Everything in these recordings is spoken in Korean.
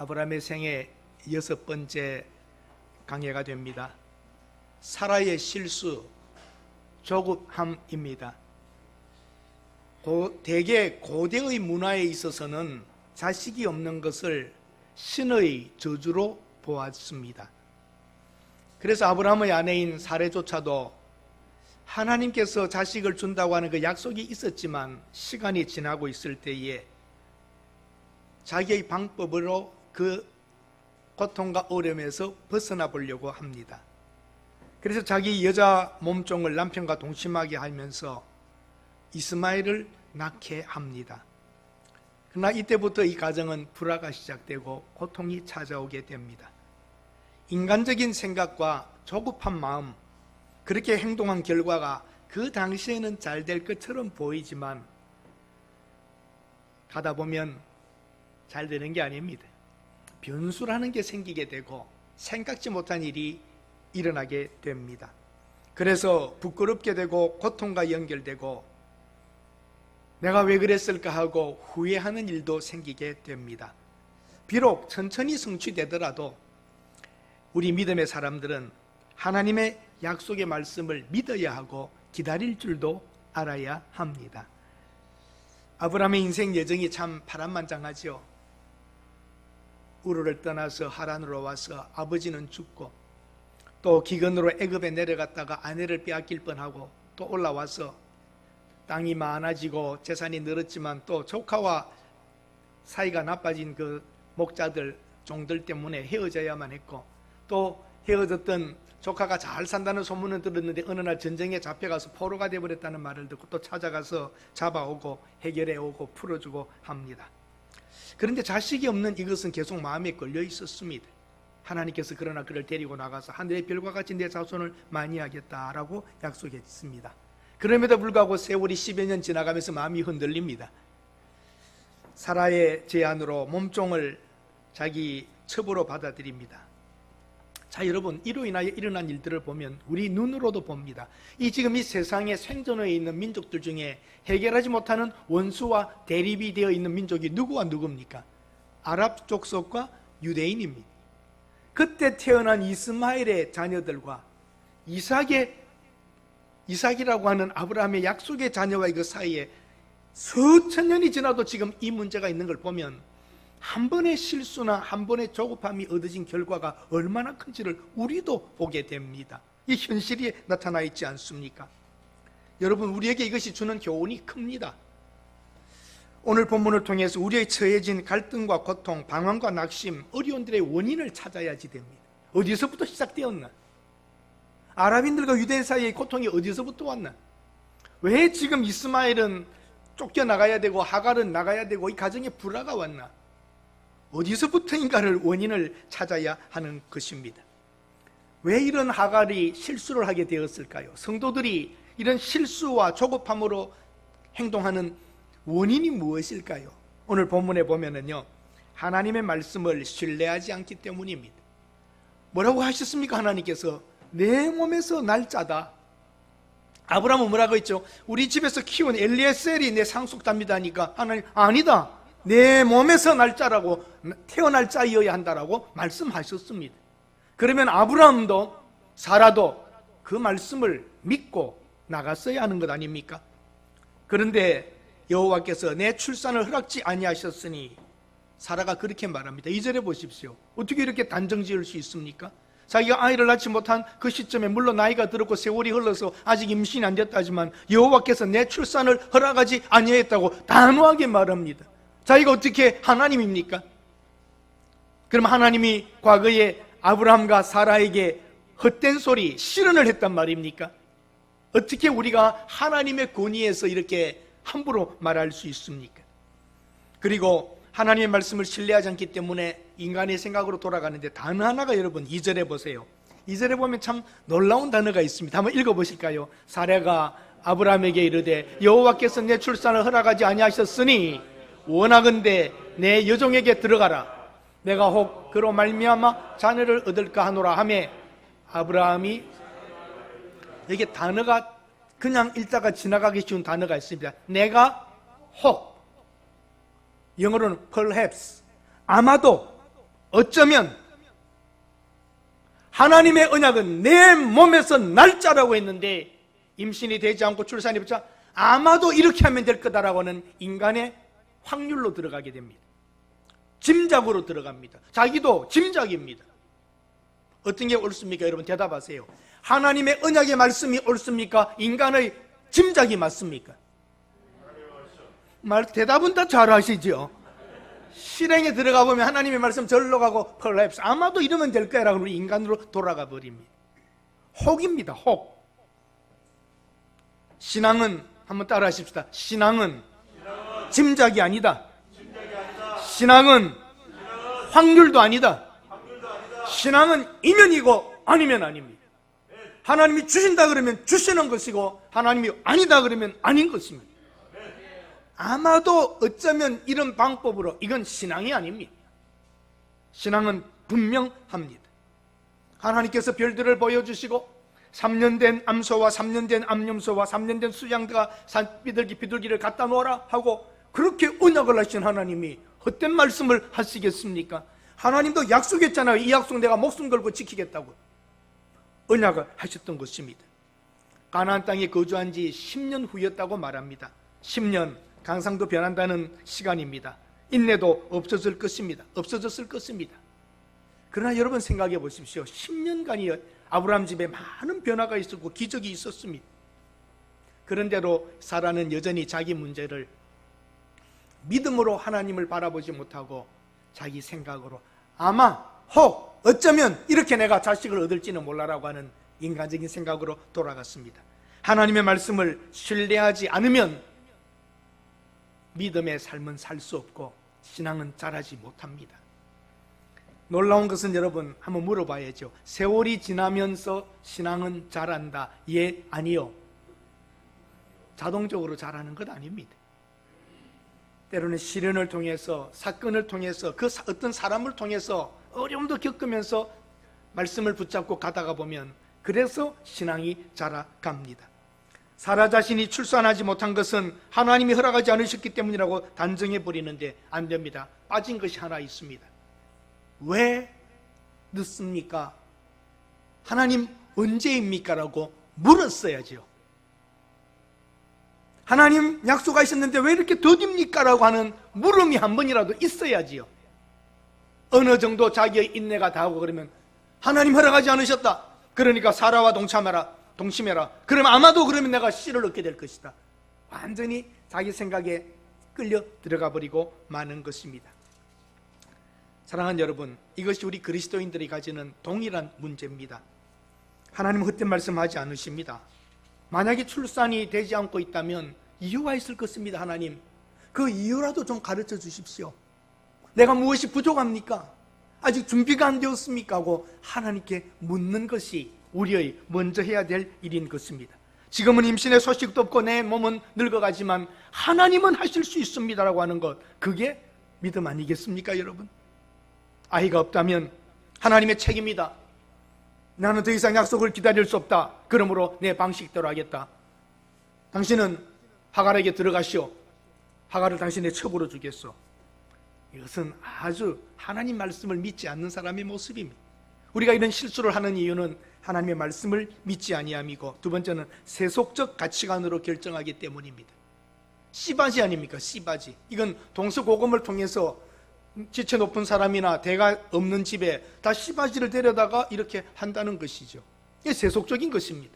아브라함의 생애 6번째 강해가 됩니다. 사라의 실수, 조급함입니다. 대개 고대의 문화에 있어서는 자식이 없는 것을 신의 저주로 보았습니다. 그래서 아브라함의 아내인 사레조차도 하나님께서 자식을 준다고 하는 그 약속이 있었지만 시간이 지나고 있을 때에 자기의 방법으로 그 고통과 어려움에서 벗어나 보려고 합니다. 그래서 자기 여자 몸종을 남편과 동침하게 하면서 이스마엘을 낳게 합니다. 그러나 이때부터 이 가정은 불화가 시작되고 고통이 찾아오게 됩니다. 인간적인 생각과 조급한 마음, 그렇게 행동한 결과가 그 당시에는 잘 될 것처럼 보이지만 가다 보면 잘 되는 게 아닙니다. 변수라는 게 생기게 되고 생각지 못한 일이 일어나게 됩니다. 그래서 부끄럽게 되고 고통과 연결되고 내가 왜 그랬을까 하고 후회하는 일도 생기게 됩니다. 비록 천천히 성취되더라도 우리 믿음의 사람들은 하나님의 약속의 말씀을 믿어야 하고 기다릴 줄도 알아야 합니다. 아브라함의 인생 여정이 참 파란만장하죠. 우르를 떠나서 하란으로 와서 아버지는 죽고 또 기근으로 애굽에 내려갔다가 아내를 빼앗길 뻔하고 또 올라와서 땅이 많아지고 재산이 늘었지만 또 조카와 사이가 나빠진 그 목자들 종들 때문에 헤어져야만 했고 또 헤어졌던 조카가 잘 산다는 소문은 들었는데 어느 날 전쟁에 잡혀가서 포로가 되어버렸다는 말을 듣고 또 찾아가서 잡아오고 해결해오고 풀어주고 합니다. 그런데 자식이 없는 이것은 계속 마음에 걸려 있었습니다. 하나님께서 그러나 그를 데리고 나가서 하늘의 별과 같이 내 자손을 많이 하겠다라고 약속했습니다. 그럼에도 불구하고 세월이 10여 년 지나가면서 마음이 흔들립니다. 사라의 제안으로 몸종을 자기 첩으로 받아들입니다. 자, 여러분, 이로 인하여 일어난 일들을 보면 우리 눈으로도 봅니다. 지금 이 세상에 생존해 있는 민족들 중에 해결하지 못하는 원수와 대립이 되어 있는 민족이 누구와 누굽니까? 아랍 족속과 유대인입니다. 그때 태어난 이스마엘의 자녀들과 이삭이라고 하는 아브라함의 약속의 자녀와의 그 사이에 수천 년이 지나도 지금 이 문제가 있는 걸 보면 한 번의 실수나 한 번의 조급함이 얻어진 결과가 얼마나 큰지를 우리도 보게 됩니다. 이 현실이 나타나 있지 않습니까? 여러분, 우리에게 이것이 주는 교훈이 큽니다. 오늘 본문을 통해서 우리의 처해진 갈등과 고통, 방황과 낙심, 어려움들의 원인을 찾아야지 됩니다. 어디서부터 시작되었나? 아랍인들과 유대인 사이의 고통이 어디서부터 왔나? 왜 지금 이스마엘은 쫓겨나가야 되고 하갈은 나가야 되고 이 가정에 불화가 왔나? 어디서부터인가를 원인을 찾아야 하는 것입니다. 왜 이런 하갈이 실수를 하게 되었을까요? 성도들이 이런 실수와 조급함으로 행동하는 원인이 무엇일까요? 오늘 본문에 보면은요, 하나님의 말씀을 신뢰하지 않기 때문입니다. 뭐라고 하셨습니까? 하나님께서 내 몸에서 날 짜다. 아브라함은 뭐라고 했죠? 우리 집에서 키운 엘리에셀이 내 상속답니다니까 하나님, 아니다, 내 몸에서 날 짜라고, 태어날 자이어야 한다라고 말씀하셨습니다. 그러면 아브라함도 사라도 그 말씀을 믿고 나갔어야 하는 것 아닙니까? 그런데 여호와께서 내 출산을 허락지 아니하셨으니, 사라가 그렇게 말합니다. 2절에 보십시오. 어떻게 이렇게 단정지을 수 있습니까? 자기가 아이를 낳지 못한 그 시점에 물론 나이가 들었고 세월이 흘러서 아직 임신이 안 됐다지만 여호와께서 내 출산을 허락하지 아니했다고 단호하게 말합니다. 자기가 어떻게 하나님입니까? 그럼 하나님이 과거에 아브라함과 사라에게 헛된 소리, 실언을 했단 말입니까? 어떻게 우리가 하나님의 권위에서 이렇게 함부로 말할 수 있습니까? 그리고 하나님의 말씀을 신뢰하지 않기 때문에 인간의 생각으로 돌아가는데 단어 하나가 여러분 2절에 보세요. 2절에 보면 참 놀라운 단어가 있습니다. 한번 읽어보실까요? 사라가 아브라함에게 이르되 여호와께서 내 출산을 허락하지 아니하셨으니 원하건대 내 여종에게 들어가라. 내가 혹 그로 말미암아 자녀를 얻을까 하노라 하매 아브라함이, 여기 단어가 그냥 읽다가 지나가기 쉬운 단어가 있습니다. 내가 혹, 영어로는 perhaps, 아마도 어쩌면 하나님의 언약은 내 몸에서 날짜라고 했는데 임신이 되지 않고 출산이 없자 아마도 이렇게 하면 될 거다라고 하는 인간의 확률로 들어가게 됩니다. 짐작으로 들어갑니다. 자기도 짐작입니다. 어떤 게 옳습니까? 여러분 대답하세요. 하나님의 언약의 말씀이 옳습니까? 인간의 짐작이 맞습니까? 대답은 다 잘하시죠. 실행에 들어가 보면 하나님의 말씀 절로 가고 perhaps 아마도 이러면 될 거야 라고 우리 인간으로 돌아가 버립니다. 혹입니다. 혹. 신앙은 한번 따라 하십시다. 신앙은 짐작이 아니다. 신앙은 확률도 아니다. 신앙은 이면이고 아니면 아닙니다. 하나님이 주신다 그러면 주시는 것이고 하나님이 아니다 그러면 아닌 것입니다. 아마도 어쩌면 이런 방법으로 이건 신앙이 아닙니다. 신앙은 분명합니다. 하나님께서 별들을 보여주시고 3년 된 암소와 3년 된 암염소와 3년 된 수양대가 비둘기를 갖다 놓아라 하고 그렇게 언약을 하신 하나님이 헛된 말씀을 하시겠습니까? 하나님도 약속했잖아요. 이 약속 내가 목숨 걸고 지키겠다고 언약을 하셨던 것입니다. 가나안 땅에 거주한 지 10년 후였다고 말합니다. 10년, 강상도 변한다는 시간입니다. 인내도 없어졌을 것입니다. 그러나 여러분 생각해 보십시오. 10년간이 아브라함 집에 많은 변화가 있었고 기적이 있었습니다. 그런데도 사라는 여전히 자기 문제를 믿음으로 하나님을 바라보지 못하고 자기 생각으로 아마 혹 어쩌면 이렇게 내가 자식을 얻을지는 몰라라고 하는 인간적인 생각으로 돌아갔습니다. 하나님의 말씀을 신뢰하지 않으면 믿음의 삶은 살 수 없고 신앙은 자라지 못합니다. 놀라운 것은 여러분 한번 물어봐야죠. 세월이 지나면서 신앙은 자란다. 예, 아니요. 자동적으로 자라는 것 아닙니다. 때로는 시련을 통해서 사건을 통해서 그 어떤 사람을 통해서 어려움도 겪으면서 말씀을 붙잡고 가다가 보면 그래서 신앙이 자라갑니다. 사라 자신이 출산하지 못한 것은 하나님이 허락하지 않으셨기 때문이라고 단정해 버리는데 안 됩니다. 빠진 것이 하나 있습니다. 왜 늦습니까? 하나님 언제입니까? 라고 물었어야죠. 하나님 약속하셨는데 왜 이렇게 더딥니까? 라고 하는 물음이 한 번이라도 있어야지요. 어느 정도 자기의 인내가 다하고 그러면 하나님 허락하지 않으셨다. 그러니까 사라와 동침해라. 그러면 아마도 그러면 내가 씨를 얻게 될 것이다. 완전히 자기 생각에 끌려 들어가 버리고 마는 것입니다. 사랑하는 여러분, 이것이 우리 그리스도인들이 가지는 동일한 문제입니다. 하나님은 헛된 말씀하지 않으십니다. 만약에 출산이 되지 않고 있다면 이유가 있을 것입니다. 하나님, 그 이유라도 좀 가르쳐 주십시오. 내가 무엇이 부족합니까? 아직 준비가 안 되었습니까? 하고 하나님께 묻는 것이 우리의 먼저 해야 될 일인 것입니다. 지금은 임신의 소식도 없고 내 몸은 늙어가지만 하나님은 하실 수 있습니다라고 하는 것, 그게 믿음 아니겠습니까, 여러분? 아이가 없다면 하나님의 책임이다. 나는 더 이상 약속을 기다릴 수 없다. 그러므로 내 방식대로 하겠다. 당신은 하갈에게 들어가시오. 하갈을 당신의 첩으로 주겠소. 이것은 아주 하나님 말씀을 믿지 않는 사람의 모습입니다. 우리가 이런 실수를 하는 이유는 하나님의 말씀을 믿지 아니함이고, 두 번째는 세속적 가치관으로 결정하기 때문입니다. 씨바지 아닙니까? 씨바지. 이건 동서고금을 통해서 지체 높은 사람이나 대가 없는 집에 다 씨바지를 데려다가 이렇게 한다는 것이죠. 이게 세속적인 것입니다.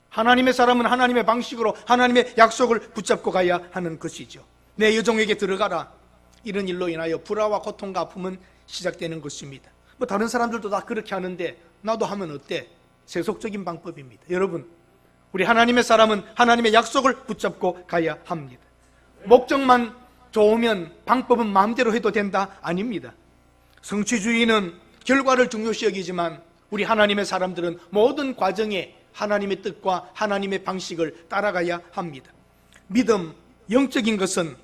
하나님의 사람은 하나님의 방식으로 하나님의 약속을 붙잡고 가야 하는 것이죠. 내 여종에게 들어가라. 이런 일로 인하여 불화와 고통과 아픔은 시작되는 것입니다. 뭐 다른 사람들도 다 그렇게 하는데 나도 하면 어때? 세속적인 방법입니다. 여러분, 우리 하나님의 사람은 하나님의 약속을 붙잡고 가야 합니다. 목적만 좋으면 방법은 마음대로 해도 된다? 아닙니다. 성취주의는 결과를 중요시 여기지만 우리 하나님의 사람들은 모든 과정에 하나님의 뜻과 하나님의 방식을 따라가야 합니다. 믿음, 영적인 것은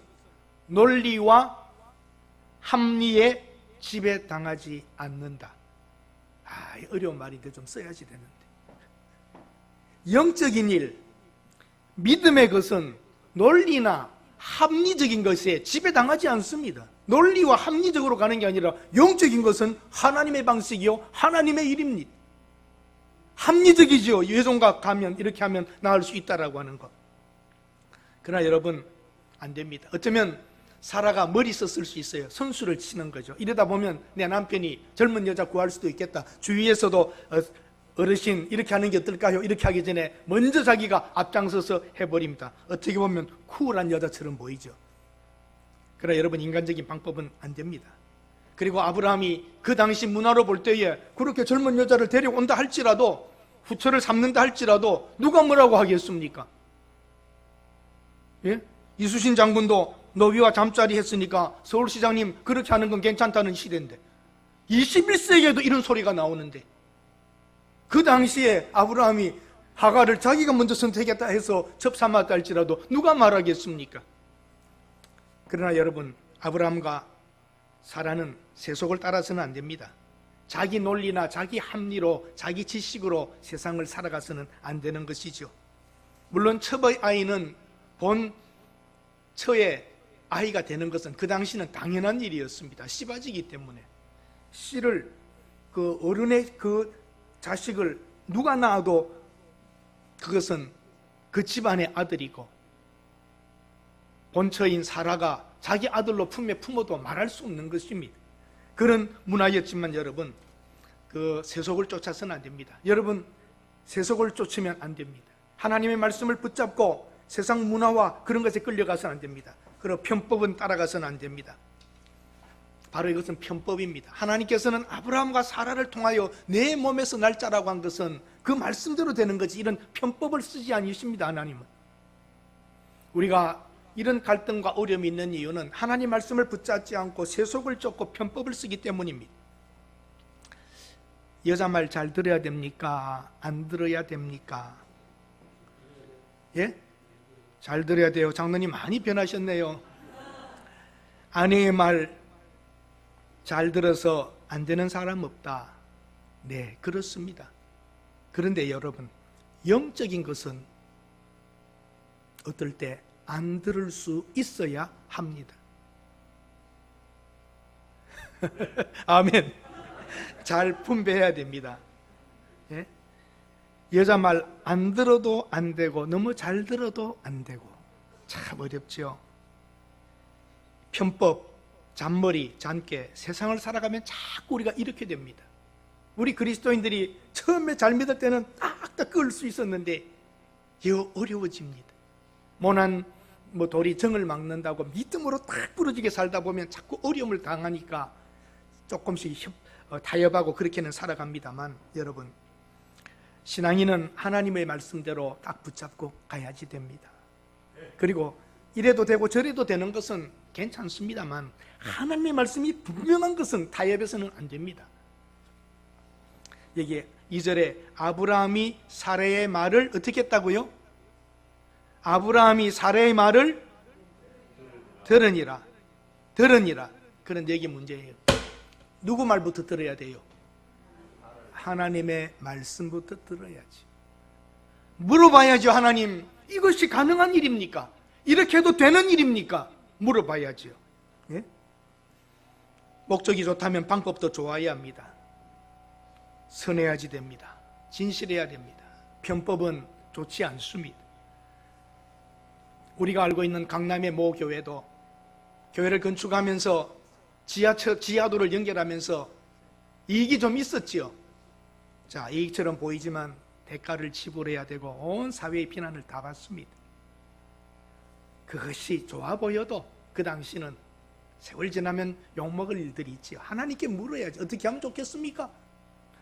논리와 합리에 지배당하지 않는다. 어려운 말인데 좀 써야지 되는데. 영적인 일, 믿음의 것은 논리나 합리적인 것에 지배당하지 않습니다. 논리와 합리적으로 가는 게 아니라 영적인 것은 하나님의 방식이요 하나님의 일입니다. 합리적이죠. 예종각 가면 이렇게 하면 나을 수 있다라고 하는 것. 그러나 여러분 안 됩니다. 어쩌면 사라가 머리 썼을 수 있어요. 선수를 치는 거죠. 이러다 보면 내 남편이 젊은 여자 구할 수도 있겠다. 주위에서도 어르신 이렇게 하는 게 어떨까요? 이렇게 하기 전에 먼저 자기가 앞장서서 해버립니다. 어떻게 보면 쿨한 여자처럼 보이죠. 그러나 여러분 인간적인 방법은 안 됩니다. 그리고 아브라함이 그 당시 문화로 볼 때에 그렇게 젊은 여자를 데려온다 할지라도 후처를 삼는다 할지라도 누가 뭐라고 하겠습니까? 예? 이수신 장군도 노비와 잠자리 했으니까 서울시장님 그렇게 하는 건 괜찮다는 시대인데 21세기에도 이런 소리가 나오는데 그 당시에 아브라함이 하갈을 자기가 먼저 선택했다 해서 접삼았다 할지라도 누가 말하겠습니까? 그러나 여러분 아브라함과 사라는 세속을 따라서는 안 됩니다. 자기 논리나 자기 합리로 자기 지식으로 세상을 살아가서는 안 되는 것이죠. 물론 첩의 아이는 본 처의 아이가 되는 것은 그 당시는 당연한 일이었습니다. 씨바지기 때문에 씨를 그 어른의 그 자식을 누가 낳아도 그것은 그 집안의 아들이고 본처인 사라가 자기 아들로 품에 품어도 말할 수 없는 것입니다. 그런 문화였지만 여러분 그 세속을 쫓아서는 안 됩니다. 여러분 세속을 쫓으면 안 됩니다. 하나님의 말씀을 붙잡고 세상 문화와 그런 것에 끌려가서는 안 됩니다. 그리고 편법은 따라가서는 안 됩니다. 바로 이것은 편법입니다. 하나님께서는 아브라함과 사라를 통하여 내 몸에서 날짜라고 한 것은 그 말씀대로 되는 거지 이런 편법을 쓰지 않으십니다. 하나님은 우리가 이런 갈등과 어려움이 있는 이유는 하나님 말씀을 붙잡지 않고 세속을 쫓고 편법을 쓰기 때문입니다. 여자 말 잘 들어야 됩니까? 안 들어야 됩니까? 예? 잘 들어야 돼요. 장로님 많이 변하셨네요. 아내의 말 잘 들어서 안 되는 사람 없다. 네, 그렇습니다. 그런데 여러분, 영적인 것은 어떨 때 안 들을 수 있어야 합니다. 아멘. 잘 분배해야 됩니다. 예? 여자 말 안 들어도 안 되고 너무 잘 들어도 안 되고 참 어렵죠. 편법, 잔머리, 잔깨 세상을 살아가면 자꾸 우리가 이렇게 됩니다. 우리 그리스도인들이 처음에 잘 믿을 때는 딱딱 끌 수 있었는데 어려워집니다. 모난 돌이 정을 막는다고 믿음으로 딱 부러지게 살다 보면 자꾸 어려움을 당하니까 조금씩 타협하고 그렇게는 살아갑니다만 여러분 신앙인은 하나님의 말씀대로 딱 붙잡고 가야지 됩니다. 그리고 이래도 되고 저래도 되는 것은 괜찮습니다만 하나님의 말씀이 분명한 것은 타협해서는 안 됩니다. 여기 2절에 아브라함이 사라의 말을 어떻게 했다고요? 아브라함이 사라의 말을 들으니라. 그런 얘기 문제예요. 누구 말부터 들어야 돼요? 하나님의 말씀부터 들어야지. 물어봐야죠. 하나님, 이것이 가능한 일입니까? 이렇게 해도 되는 일입니까? 물어봐야죠. 예? 목적이 좋다면 방법도 좋아야 합니다. 선해야지 됩니다. 진실해야 됩니다. 편법은 좋지 않습니다. 우리가 알고 있는 강남의 모 교회도 교회를 건축하면서 지하도를 연결하면서 이익이 좀 있었지요. 자, 이익처럼 보이지만 대가를 지불해야 되고 온 사회의 비난을 다 받습니다. 그것이 좋아 보여도 그 당시는 세월 지나면 욕먹을 일들이 있지요. 하나님께 물어야지. 어떻게 하면 좋겠습니까?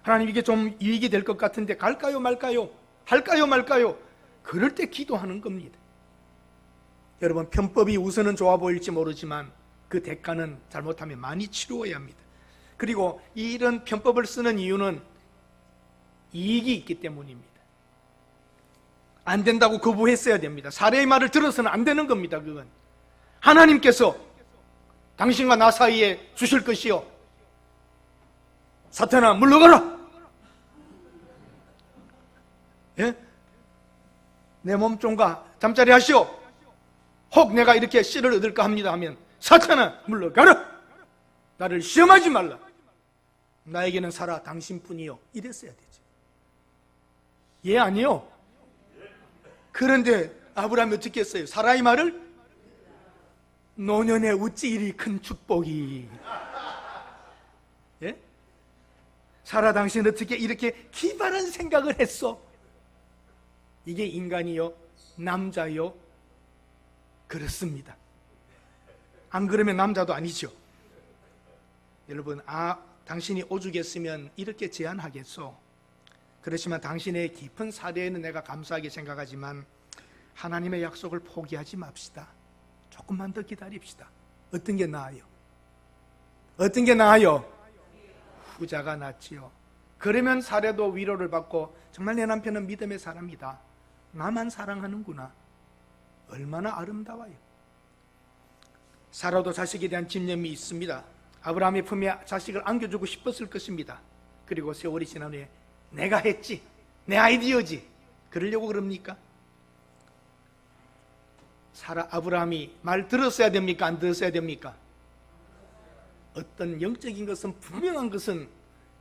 하나님 이게 좀 이익이 될 것 같은데 갈까요 말까요? 할까요 말까요? 그럴 때 기도하는 겁니다. 여러분 편법이 우선은 좋아 보일지 모르지만 그 대가는 잘못하면 많이 치루어야 합니다. 그리고 이런 편법을 쓰는 이유는 이익이 있기 때문입니다. 안 된다고 거부했어야 됩니다. 사례의 말을 들어서는 안 되는 겁니다. 그건 하나님께서 당신과 나 사이에 주실 것이요 사탄아 물러가라. 예? 내 몸종과 잠자리 하시오. 혹 내가 이렇게 씨를 얻을까 합니다 하면 사탄아 물러가라, 나를 시험하지 말라, 나에게는 사라 당신뿐이요, 이랬어야 되죠. 예, 아니요? 그런데 아브라함이 어떻게 했어요? 사라의 말을 노년에 어찌 이리 큰 축복이. 예? 사라 당신 어떻게 이렇게 기발한 생각을 했어? 이게 인간이요? 남자요? 그렇습니다. 안 그러면 남자도 아니죠. 여러분, 당신이 오죽했으면 이렇게 제안하겠소? 그렇지만 당신의 깊은 사례에는 내가 감사하게 생각하지만 하나님의 약속을 포기하지 맙시다. 조금만 더 기다립시다. 어떤 게 나아요? 어떤 게 나아요? 후자가 낫지요. 그러면 사례도 위로를 받고 정말 내 남편은 믿음의 사람이다, 나만 사랑하는구나, 얼마나 아름다워요. 사라도 자식에 대한 집념이 있습니다. 아브라함의 품에 자식을 안겨주고 싶었을 것입니다. 그리고 세월이 지난 후에 내가 했지, 내 아이디어지, 그러려고 그럽니까? 아브라함이 말 들었어야 됩니까? 안 들었어야 됩니까? 어떤 영적인 것은, 분명한 것은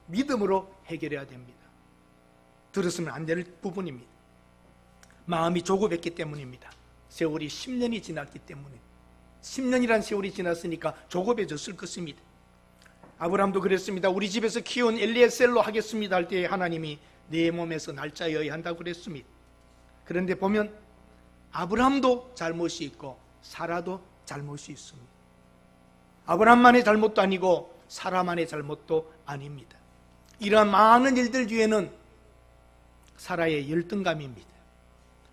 믿음으로 해결해야 됩니다. 들었으면 안 될 부분입니다. 마음이 조급했기 때문입니다. 세월이 10년이 지났기 때문에, 10년이란 세월이 지났으니까 조급해졌을 것입니다. 아브라함도 그랬습니다. 우리 집에서 키운 엘리에셀로 하겠습니다 할 때 하나님이 내 몸에서 날짜여야 한다고 그랬습니다. 그런데 보면 아브라함도 잘못이 있고 사라도 잘못이 있습니다. 아브라함만의 잘못도 아니고 사라만의 잘못도 아닙니다. 이러한 많은 일들 뒤에는 사라의 열등감입니다.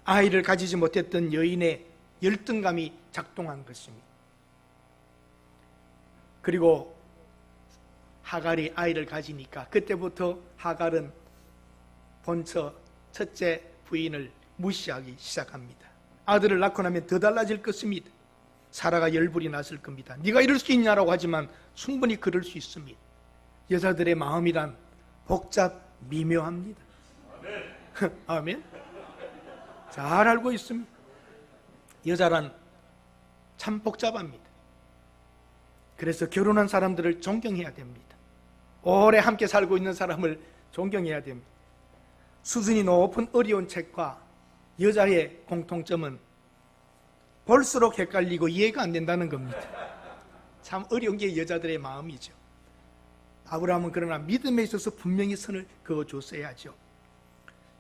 아이를 가지지 못했던 여인의 열등감이 작동한 것입니다. 그리고 하갈이 아이를 가지니까 그때부터 하갈은 본처 첫째 부인을 무시하기 시작합니다. 아들을 낳고 나면 더 달라질 것입니다. 사라가 열불이 났을 겁니다. 네가 이럴 수 있냐라고 하지만 충분히 그럴 수 있습니다. 여자들의 마음이란 복잡 미묘합니다. 아멘. 잘 알고 있습니다. 여자란 참 복잡합니다. 그래서 결혼한 사람들을 존경해야 됩니다. 오래 함께 살고 있는 사람을 존경해야 됩니다. 수준이 높은 어려운 책과 여자의 공통점은 볼수록 헷갈리고 이해가 안 된다는 겁니다. 참 어려운 게 여자들의 마음이죠. 아브라함은 그러나 믿음에 있어서 분명히 선을 그어줬어야죠.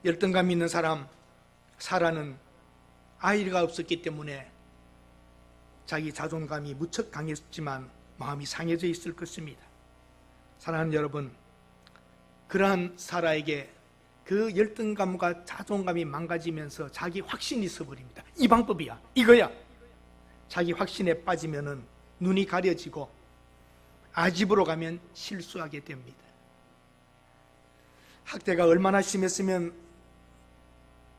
열등감 있는 사람 사라는 아이가 없었기 때문에 자기 자존감이 무척 강했지만 마음이 상해져 있을 것입니다. 사랑하는 여러분, 그러한 사라에게 그 열등감과 자존감이 망가지면서 자기 확신이 있어버립니다. 이 방법이야, 이거야. 자기 확신에 빠지면은 눈이 가려지고 아집으로 가면 실수하게 됩니다. 학대가 얼마나 심했으면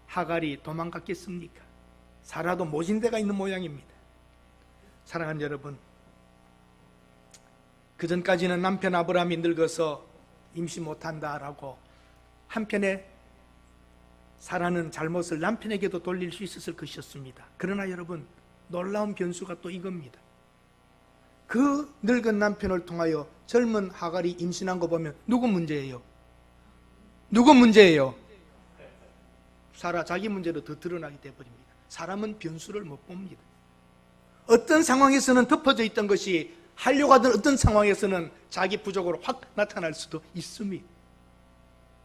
하갈이 도망갔겠습니까? 사라도 모진대가 있는 모양입니다. 사랑하는 여러분, 그전까지는 남편 아브라함이 늙어서 임시 못한다라고 한편에 사라는 잘못을 남편에게도 돌릴 수 있었을 것이었습니다. 그러나 여러분, 놀라운 변수가 또 이겁니다. 그 늙은 남편을 통하여 젊은 하갈이 임신한 거 보면 누구 문제예요? 누구 문제예요? 사라 자기 문제로 더 드러나게 되어버립니다. 사람은 변수를 못 봅니다. 어떤 상황에서는 덮어져 있던 것이 하려고 하던 어떤 상황에서는 자기 부족으로 확 나타날 수도 있습니다.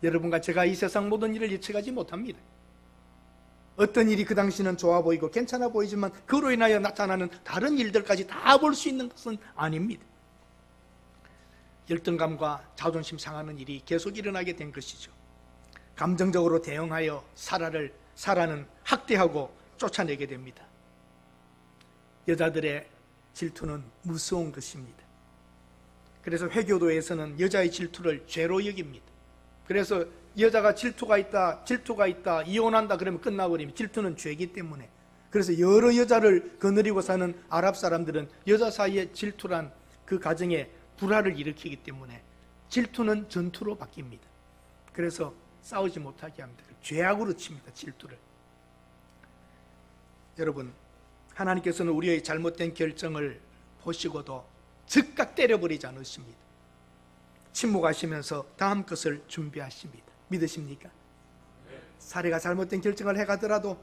여러분과 제가 이 세상 모든 일을 예측하지 못합니다. 어떤 일이 그 당시는 좋아 보이고 괜찮아 보이지만 그로 인하여 나타나는 다른 일들까지 다 볼 수 있는 것은 아닙니다. 열등감과 자존심 상하는 일이 계속 일어나게 된 것이죠. 감정적으로 대응하여 사라는 학대하고 쫓아내게 됩니다. 여자들의 질투는 무서운 것입니다. 그래서 회교도에서는 여자의 질투를 죄로 여깁니다. 그래서 여자가 질투가 있다, 이혼한다 그러면 끝나버립니다. 질투는 죄이기 때문에. 그래서 여러 여자를 거느리고 사는 아랍 사람들은 여자 사이에 질투란 그 가정에 불화를 일으키기 때문에 질투는 전투로 바뀝니다. 그래서 싸우지 못하게 합니다. 죄악으로 칩니다, 질투를. 여러분, 하나님께서는 우리의 잘못된 결정을 보시고도 즉각 때려버리지 않으십니다. 침묵하시면서 다음 것을 준비하십니다. 믿으십니까? 사례가 잘못된 결정을 해가더라도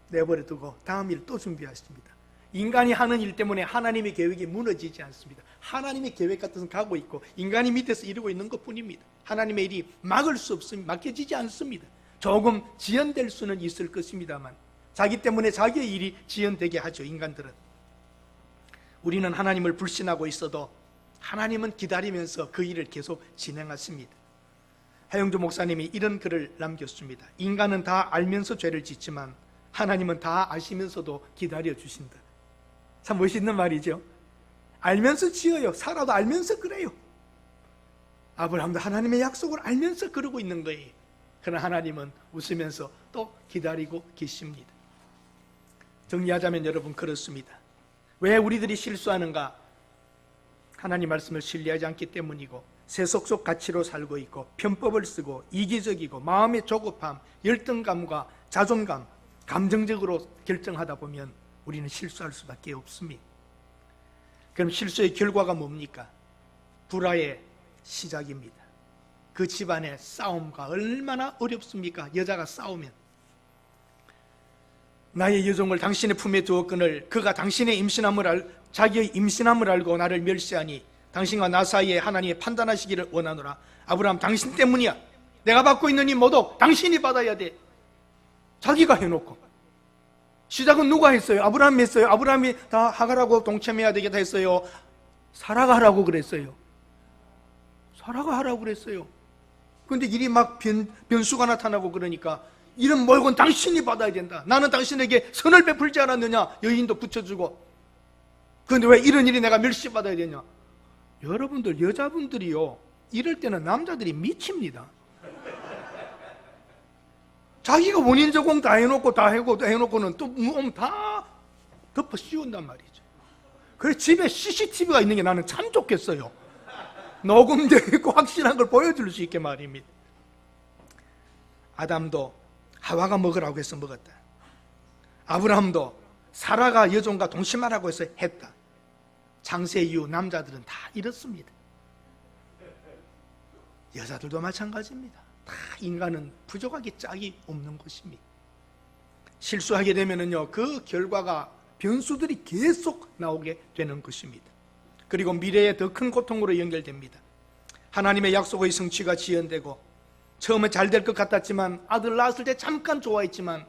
내버려 두고 다음 일 또 준비하십니다. 인간이 하는 일 때문에 하나님의 계획이 무너지지 않습니다. 하나님의 계획 같은 것은 가고 있고 인간이 밑에서 이루고 있는 것뿐입니다. 하나님의 일이 막을 수 없습니다. 막혀지지 않습니다. 조금 지연될 수는 있을 것입니다만 자기 때문에 자기의 일이 지연되게 하죠. 인간들은. 우리는 하나님을 불신하고 있어도 하나님은 기다리면서 그 일을 계속 진행하십니다. 하영주 목사님이 이런 글을 남겼습니다. 인간은 다 알면서 죄를 짓지만 하나님은 다 아시면서도 기다려주신다. 참 멋있는 말이죠. 알면서 지어요. 사라도 알면서 그래요. 아브라함도 하나님의 약속을 알면서 그러고 있는 거예요. 그러나 하나님은 웃으면서 또 기다리고 계십니다. 정리하자면 여러분 그렇습니다. 왜 우리들이 실수하는가? 하나님 말씀을 신뢰하지 않기 때문이고 세속적 가치로 살고 있고 편법을 쓰고 이기적이고 마음의 조급함, 열등감과 자존감, 감정적으로 결정하다 보면 우리는 실수할 수밖에 없습니다. 그럼 실수의 결과가 뭡니까? 불화의 시작입니다. 그 집안의 싸움과 얼마나 어렵습니까? 여자가 싸우면 나의 여종을 당신의 품에 두었거늘 그가 당신의 자기의 임신함을 알고 나를 멸시하니 당신과 나 사이에 하나님이 판단하시기를 원하노라. 아브라함 당신 때문이야. 내가 받고 있는 이 모독 당신이 받아야 돼. 자기가 해놓고 시작은 누가 했어요? 아브라함이 했어요. 아브라함이 다 하가라고 동참해야 되겠다 했어요. 사라가 하라고 그랬어요. 사라가 하라고 그랬어요. 그런데 일이 막 변수가 나타나고 그러니까 이런 몰곤 당신이 받아야 된다. 나는 당신에게 선을 베풀지 않았느냐? 여인도 붙여주고. 그런데 왜 이런 일이 내가 멸시받아야 되냐? 여러분들 여자분들이요 이럴 때는 남자들이 미칩니다. 자기가 원인 제공 다 해놓고 해놓고는 또 다 덮어 씌운단 말이죠. 그래서 집에 CCTV가 있는 게 나는 참 좋겠어요. 녹음되어 있고 확실한 걸 보여줄 수 있게 말입니다. 아담도 하와가 먹으라고 해서 먹었다. 아브라함도 사라가 여종과 동침하라고 해서 했다. 창세 이후 남자들은 다 이렇습니다. 여자들도 마찬가지입니다. 다 인간은 부족하기 짝이 없는 것입니다. 실수하게 되면은요 그 결과가 변수들이 계속 나오게 되는 것입니다. 그리고 미래에 더 큰 고통으로 연결됩니다. 하나님의 약속의 성취가 지연되고 처음에 잘 될 것 같았지만 아들 낳았을 때 잠깐 좋아했지만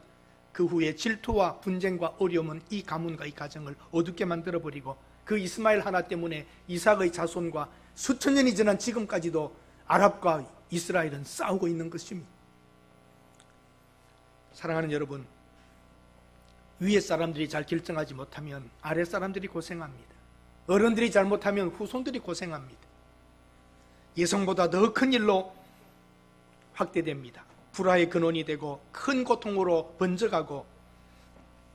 그 후에 질투와 분쟁과 어려움은 이 가문과 이 가정을 어둡게 만들어버리고 그 이스마엘 하나 때문에 이삭의 자손과 수천 년이 지난 지금까지도 아랍과 이스라엘은 싸우고 있는 것입니다. 사랑하는 여러분, 위에 사람들이 잘 결정하지 못하면 아래 사람들이 고생합니다. 어른들이 잘못하면 후손들이 고생합니다. 예성보다 더 큰 일로 확대됩니다. 불화의 근원이 되고 큰 고통으로 번져가고,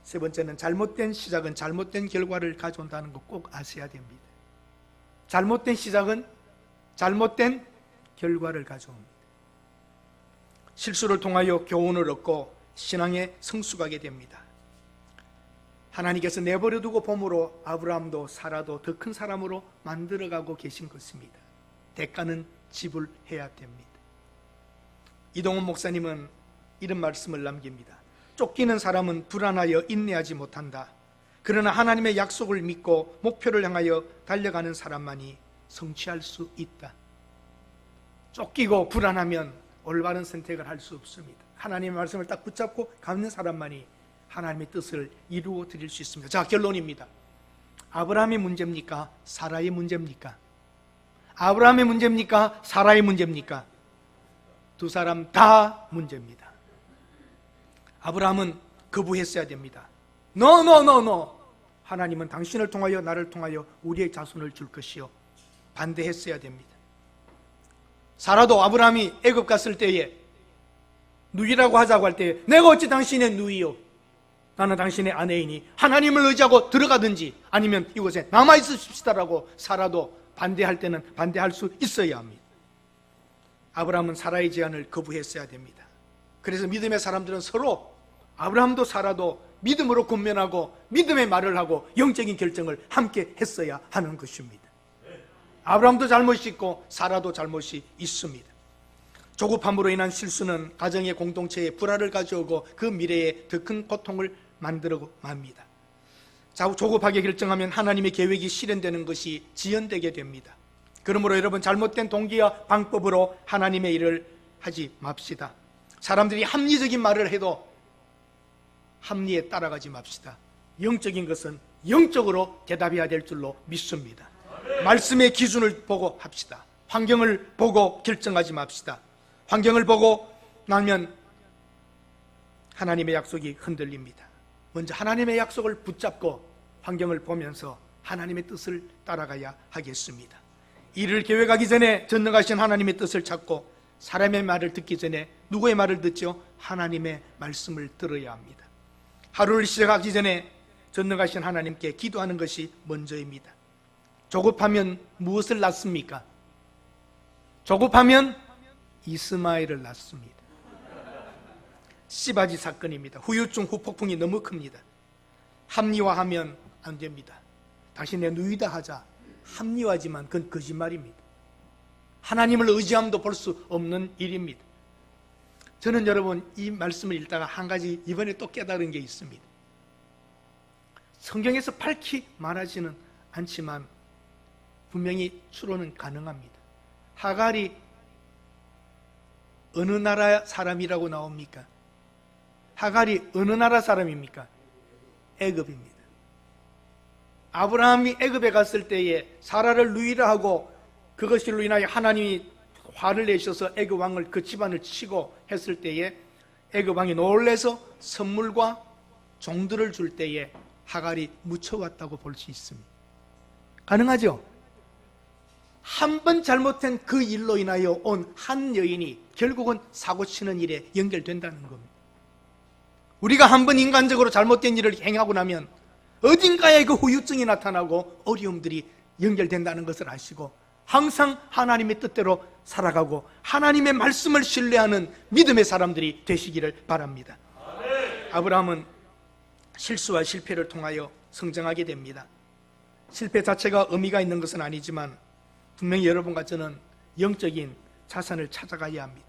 세 번째는 잘못된 시작은 잘못된 결과를 가져온다는 거 꼭 아셔야 됩니다. 잘못된 시작은 잘못된 결과를 가져옵니다. 실수를 통하여 교훈을 얻고 신앙의 성숙하게 됩니다. 하나님께서 내버려두고 봄으로 아브라함도 사라도 더 큰 사람으로 만들어가고 계신 것입니다. 대가는 지불해야 됩니다. 이동훈 목사님은 이런 말씀을 남깁니다. 쫓기는 사람은 불안하여 인내하지 못한다. 그러나 하나님의 약속을 믿고 목표를 향하여 달려가는 사람만이 성취할 수 있다. 쫓기고 불안하면 올바른 선택을 할 수 없습니다. 하나님의 말씀을 딱 붙잡고 가는 사람만이 하나님의 뜻을 이루어 드릴 수 있습니다. 자, 결론입니다. 아브라함의 문제입니까? 사라의 문제입니까? 아브라함의 문제입니까? 사라의 문제입니까? 두 사람 다 문제입니다. 아브라함은 거부했어야 됩니다. No. 하나님은 당신을 통하여 나를 통하여 우리의 자손을 줄 것이요. 반대했어야 됩니다. 사라도 아브라함이 애굽 갔을 때에 누이라고 하자고 할 때 내가 어찌 당신의 누이요? 나는 당신의 아내이니 하나님을 의지하고 들어가든지 아니면 이곳에 남아있으십시다라고 사라도 반대할 때는 반대할 수 있어야 합니다. 아브라함은 사라의 제안을 거부했어야 됩니다. 그래서 믿음의 사람들은 서로 아브라함도 사라도 믿음으로 권면하고 믿음의 말을 하고 영적인 결정을 함께 했어야 하는 것입니다. 아브라함도 잘못이 있고 사라도 잘못이 있습니다. 조급함으로 인한 실수는 가정의 공동체에 불화를 가져오고 그 미래에 더 큰 고통을 만들어 맙니다. 조급하게 결정하면 하나님의 계획이 실현되는 것이 지연되게 됩니다. 그러므로 여러분, 잘못된 동기와 방법으로 하나님의 일을 하지 맙시다. 사람들이 합리적인 말을 해도 합리에 따라가지 맙시다. 영적인 것은 영적으로 대답해야 될 줄로 믿습니다. 말씀의 기준을 보고 합시다. 환경을 보고 결정하지 맙시다. 환경을 보고 나면 하나님의 약속이 흔들립니다. 먼저 하나님의 약속을 붙잡고 환경을 보면서 하나님의 뜻을 따라가야 하겠습니다. 일을 계획하기 전에 전능하신 하나님의 뜻을 찾고 사람의 말을 듣기 전에 누구의 말을 듣죠? 하나님의 말씀을 들어야 합니다. 하루를 시작하기 전에 전능하신 하나님께 기도하는 것이 먼저입니다. 조급하면 무엇을 낳습니까? 조급하면 이스마엘을 낳습니다. 씨바지 사건입니다. 후유증, 후폭풍이 너무 큽니다. 합리화하면 안 됩니다. 당신의 누이다 하자. 합리화지만 그건 거짓말입니다. 하나님을 의지함도 볼 수 없는 일입니다. 저는 여러분, 이 말씀을 읽다가 한 가지 이번에 또 깨달은 게 있습니다. 성경에서 밝히 말하지는 않지만 분명히 추론은 가능합니다. 하갈이 어느 나라 사람이라고 나옵니까? 하갈이 어느 나라 사람입니까? 애굽입니다. 아브라함이 애굽에 갔을 때에 사라를 누이라 하고 그것으로 인하여 하나님이 화를 내셔서 애굽 왕을 그 집안을 치고 했을 때에 애굽 왕이 놀라서 선물과 종들을 줄 때에 하갈이 묻혀왔다고 볼 수 있습니다. 가능하죠? 한 번 잘못한 그 일로 인하여 온 한 여인이 결국은 사고치는 일에 연결된다는 겁니다. 우리가 한 번 인간적으로 잘못된 일을 행하고 나면 어딘가에 그 후유증이 나타나고 어려움들이 연결된다는 것을 아시고 항상 하나님의 뜻대로 살아가고 하나님의 말씀을 신뢰하는 믿음의 사람들이 되시기를 바랍니다. 아브라함은 실수와 실패를 통하여 성장하게 됩니다. 실패 자체가 의미가 있는 것은 아니지만 분명히 여러분과 저는 영적인 자산을 찾아가야 합니다.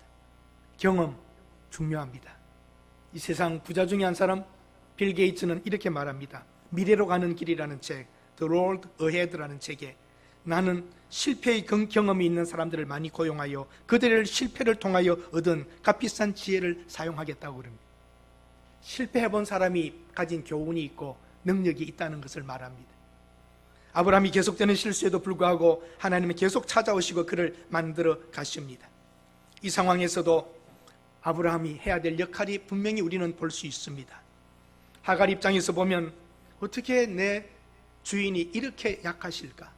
경험 중요합니다. 이 세상 부자 중에 한 사람 빌 게이츠는 이렇게 말합니다. 미래로 가는 길이라는 책, The Road Ahead라는 책에 나는 실패의 경험이 있는 사람들을 많이 고용하여 그들의 실패를 통하여 얻은 값비싼 지혜를 사용하겠다고 그럽니다. 실패해본 사람이 가진 교훈이 있고 능력이 있다는 것을 말합니다. 아브라함이 계속되는 실수에도 불구하고 하나님은 계속 찾아오시고 그를 만들어 가십니다. 이 상황에서도 아브라함이 해야 될 역할이 분명히 우리는 볼 수 있습니다. 하갈 입장에서 보면 어떻게 내 주인이 이렇게 약하실까?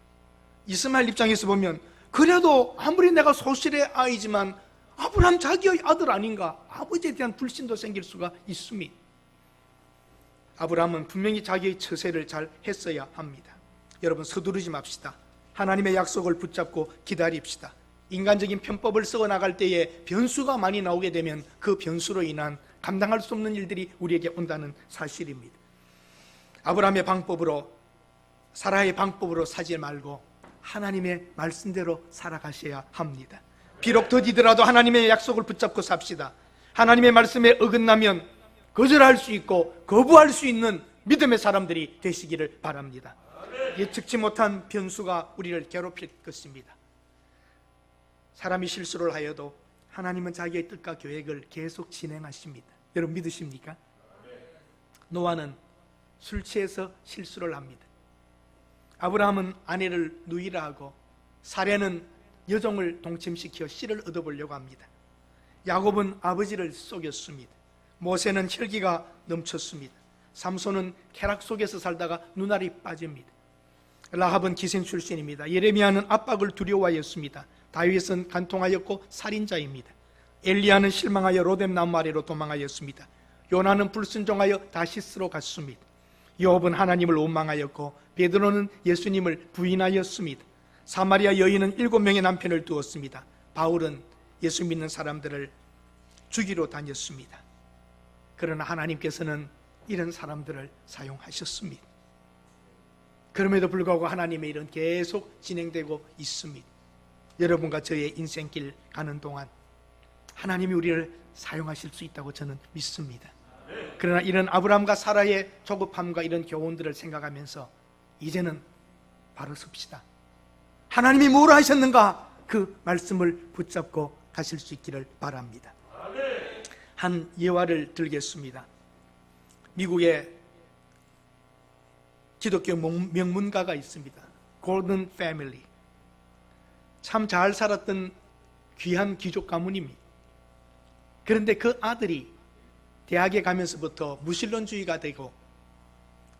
이스마엘 입장에서 보면 그래도 아무리 내가 소실의 아이지만 아브라함 자기의 아들 아닌가? 아버지에 대한 불신도 생길 수가 있습니다. 아브라함은 분명히 자기의 처세를 잘 했어야 합니다. 여러분, 서두르지 맙시다. 하나님의 약속을 붙잡고 기다립시다. 인간적인 편법을 써 나갈 때에 변수가 많이 나오게 되면 그 변수로 인한 감당할 수 없는 일들이 우리에게 온다는 사실입니다. 아브라함의 방법으로, 사라의 방법으로 사지 말고 하나님의 말씀대로 살아가셔야 합니다. 비록 더디더라도 하나님의 약속을 붙잡고 삽시다. 하나님의 말씀에 어긋나면 거절할 수 있고 거부할 수 있는 믿음의 사람들이 되시기를 바랍니다. 예측치 못한 변수가 우리를 괴롭힐 것입니다. 사람이 실수를 하여도 하나님은 자기의 뜻과 계획을 계속 진행하십니다. 여러분 믿으십니까? 노아는 술 취해서 실수를 합니다. 아브라함은 아내를 누이라 하고 사례는 여종을 동침시켜 씨를 얻어보려고 합니다. 야곱은 아버지를 속였습니다. 모세는 혈기가 넘쳤습니다. 삼손은 쾌락 속에서 살다가 눈알이 빠집니다. 라합은 기생 출신입니다. 예레미야는 압박을 두려워하였습니다. 다윗은 간통하였고 살인자입니다. 엘리야는 실망하여 로뎀 나무 아래로 도망하였습니다. 요나는 불순종하여 다시스로 갔습니다. 요업은 하나님을 원망하였고 베드로는 예수님을 부인하였습니다. 사마리아 여인은 7명의 남편을 두었습니다. 바울은 예수 믿는 사람들을 죽이러 다녔습니다. 그러나 하나님께서는 이런 사람들을 사용하셨습니다. 그럼에도 불구하고 하나님의 일은 계속 진행되고 있습니다. 여러분과 저의 인생길 가는 동안 하나님이 우리를 사용하실 수 있다고 저는 믿습니다. 그러나 이런 아브라함과 사라의 조급함과 이런 교훈들을 생각하면서 이제는 바로 섭시다. 하나님이 뭘 하셨는가? 그 말씀을 붙잡고 가실 수 있기를 바랍니다. 한 예화를 들겠습니다. 미국에 기독교 명문가가 있습니다. 골든 패밀리. 참 잘 살았던 귀한 귀족 가문입니다. 그런데 그 아들이 대학에 가면서부터 무신론주의가 되고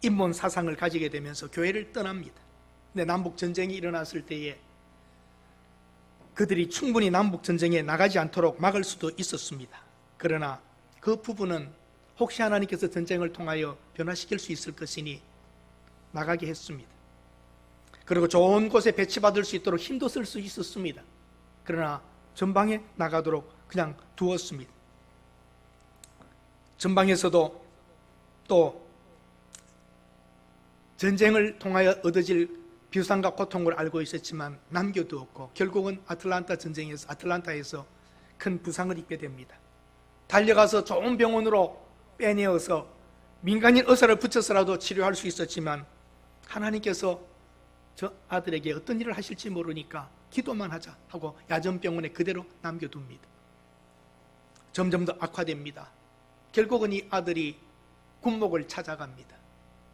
인본 사상을 가지게 되면서 교회를 떠납니다. 근데 남북전쟁이 일어났을 때에 그들이 충분히 남북전쟁에 나가지 않도록 막을 수도 있었습니다. 그러나 그 부부는 혹시 하나님께서 전쟁을 통하여 변화시킬 수 있을 것이니 나가게 했습니다. 그리고 좋은 곳에 배치받을 수 있도록 힘도 쓸 수 있었습니다. 그러나 전방에 나가도록 그냥 두었습니다. 전방에서도 또 전쟁을 통하여 얻어질 비상과 고통을 알고 있었지만 남겨두었고 결국은 아틀란타에서 큰 부상을 입게 됩니다. 달려가서 좋은 병원으로 빼내어서 민간인 의사를 붙여서라도 치료할 수 있었지만 하나님께서 저 아들에게 어떤 일을 하실지 모르니까 기도만 하자 하고 야전병원에 그대로 남겨둡니다. 점점 더 악화됩니다. 결국은 이 아들이 군목을 찾아갑니다.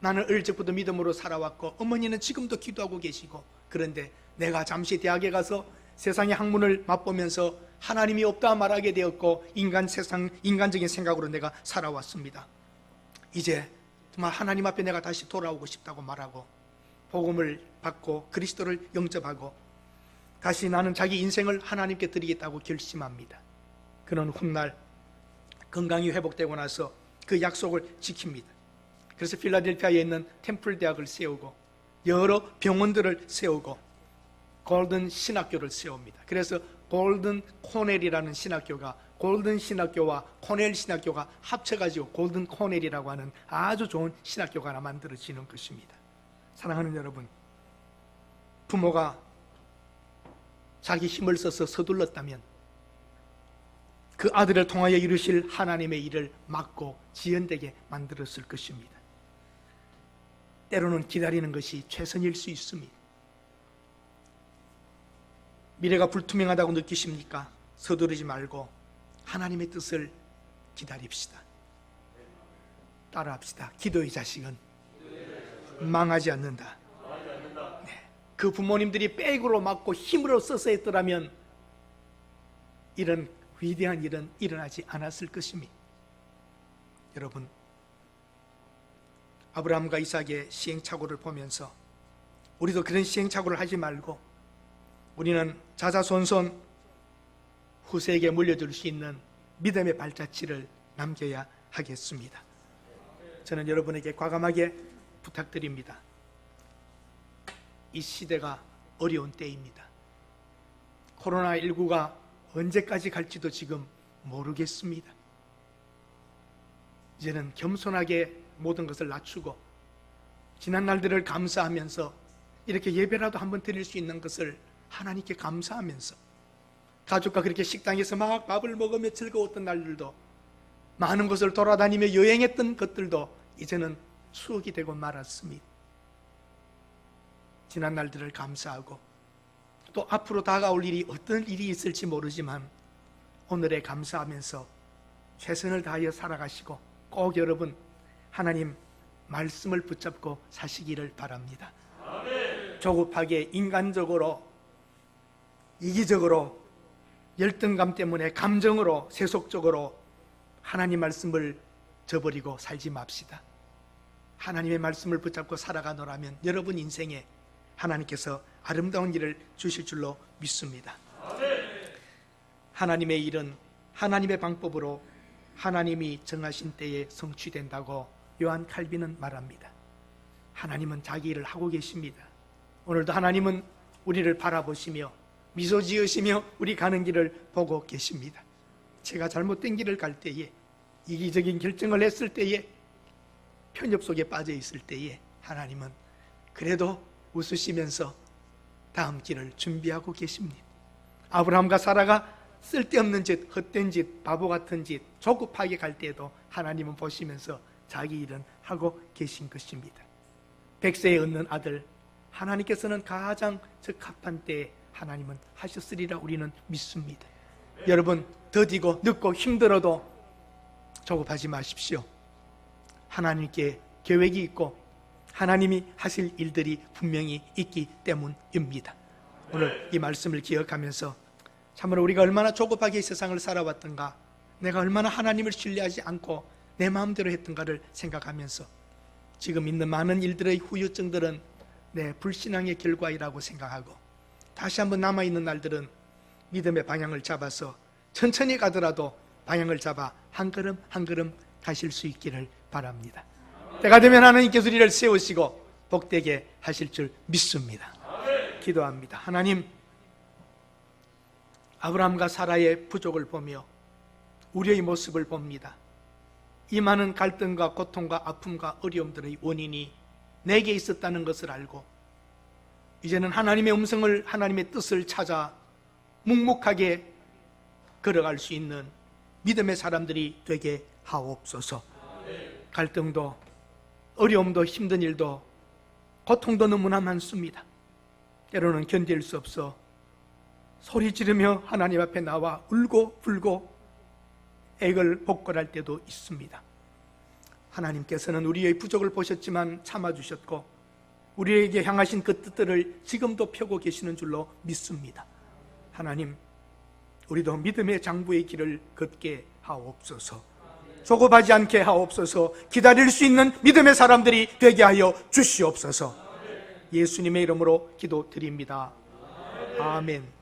나는 어릴 적부터 믿음으로 살아왔고 어머니는 지금도 기도하고 계시고 그런데 내가 잠시 대학에 가서 세상의 학문을 맛보면서 하나님이 없다 말하게 되었고 인간적인 생각으로 내가 살아왔습니다. 이제 정말 하나님 앞에 내가 다시 돌아오고 싶다고 말하고 복음을 받고 그리스도를 영접하고 다시 나는 자기 인생을 하나님께 드리겠다고 결심합니다. 그는 훗날 건강이 회복되고 나서 그 약속을 지킵니다. 그래서 필라델피아에 있는 템플 대학을 세우고 여러 병원들을 세우고 골든 신학교를 세웁니다. 그래서 골든 코넬이라는 신학교가 골든 신학교와 코넬 신학교가 합쳐가지고 골든 코넬이라고 하는 아주 좋은 신학교가 하나 만들어지는 것입니다. 사랑하는 여러분, 부모가 자기 힘을 써서 서둘렀다면 그 아들을 통하여 이루실 하나님의 일을 막고 지연되게 만들었을 것입니다. 때로는 기다리는 것이 최선일 수 있습니다. 미래가 불투명하다고 느끼십니까? 서두르지 말고 하나님의 뜻을 기다립시다. 따라합시다. 기도의 자식은 망하지 않는다. 네. 그 부모님들이 백으로 맞고 힘으로 써서 했더라면 이런 위대한 일은 일어나지 않았을 것입니다. 여러분, 아브라함과 이삭의 시행착오를 보면서 우리도 그런 시행착오를 하지 말고 우리는 자자손손 후세에게 물려줄 수 있는 믿음의 발자취를 남겨야 하겠습니다. 저는 여러분에게 과감하게 부탁드립니다. 이 시대가 어려운 때입니다. 코로나19가 언제까지 갈지도 지금 모르겠습니다. 이제는 겸손하게 모든 것을 낮추고 지난 날들을 감사하면서 이렇게 예배라도 한번 드릴 수 있는 것을 하나님께 감사하면서 가족과 그렇게 식당에서 막 밥을 먹으며 즐거웠던 날들도 많은 곳을 돌아다니며 여행했던 것들도 이제는 추억이 되고 말았습니다. 지난 날들을 감사하고 또 앞으로 다가올 일이 어떤 일이 있을지 모르지만 오늘에 감사하면서 최선을 다하여 살아가시고 꼭 여러분 하나님 말씀을 붙잡고 사시기를 바랍니다. 조급하게 인간적으로 이기적으로 열등감 때문에 감정으로 세속적으로 하나님 말씀을 저버리고 살지 맙시다. 하나님의 말씀을 붙잡고 살아가노라면 여러분 인생에 하나님께서 아름다운 일을 주실 줄로 믿습니다. 하나님의 일은 하나님의 방법으로 하나님이 정하신 때에 성취된다고 요한 칼빈은 말합니다. 하나님은 자기 일을 하고 계십니다. 오늘도 하나님은 우리를 바라보시며 미소 지으시며 우리 가는 길을 보고 계십니다. 제가 잘못된 길을 갈 때에 이기적인 결정을 했을 때에, 편협 속에 빠져 있을 때에 하나님은 그래도 웃으시면서 다음 길을 준비하고 계십니다. 아브라함과 사라가 쓸데없는 짓, 헛된 짓, 바보 같은 짓, 조급하게 갈 때에도 하나님은 보시면서 자기 일은 하고 계신 것입니다. 100세에 얻는 아들, 하나님께서는 가장 적합한 때에 하나님은 하셨으리라 우리는 믿습니다. 여러분, 더디고 늦고 힘들어도 조급하지 마십시오. 하나님께 계획이 있고 하나님이 하실 일들이 분명히 있기 때문입니다. 오늘 이 말씀을 기억하면서 참으로 우리가 얼마나 조급하게 이 세상을 살아왔던가, 내가 얼마나 하나님을 신뢰하지 않고 내 마음대로 했던가를 생각하면서 지금 있는 많은 일들의 후유증들은 내 불신앙의 결과이라고 생각하고, 다시 한번 남아있는 날들은 믿음의 방향을 잡아서 천천히 가더라도 방향을 잡아 한 걸음 한 걸음 가실 수 있기를 바랍니다. 때가 되면 하나님께서 우리를 세우시고 복되게 하실 줄 믿습니다. 기도합니다. 하나님, 아브라함과 사라의 부족을 보며 우리의 모습을 봅니다. 이 많은 갈등과 고통과 아픔과 어려움들의 원인이 내게 있었다는 것을 알고 이제는 하나님의 음성을, 하나님의 뜻을 찾아 묵묵하게 걸어갈 수 있는 믿음의 사람들이 되게 하옵소서. 갈등도 어려움도 힘든 일도 고통도 너무나 많습니다. 때로는 견딜 수 없어 소리 지르며 하나님 앞에 나와 울고 불고 액을 복걸할 때도 있습니다. 하나님께서는 우리의 부족을 보셨지만 참아주셨고 우리에게 향하신 그 뜻들을 지금도 펴고 계시는 줄로 믿습니다. 하나님, 우리도 믿음의 장부의 길을 걷게 하옵소서. 조급하지 않게 하옵소서. 기다릴 수 있는 믿음의 사람들이 되게 하여 주시옵소서. 예수님의 이름으로 기도드립니다. 아멘.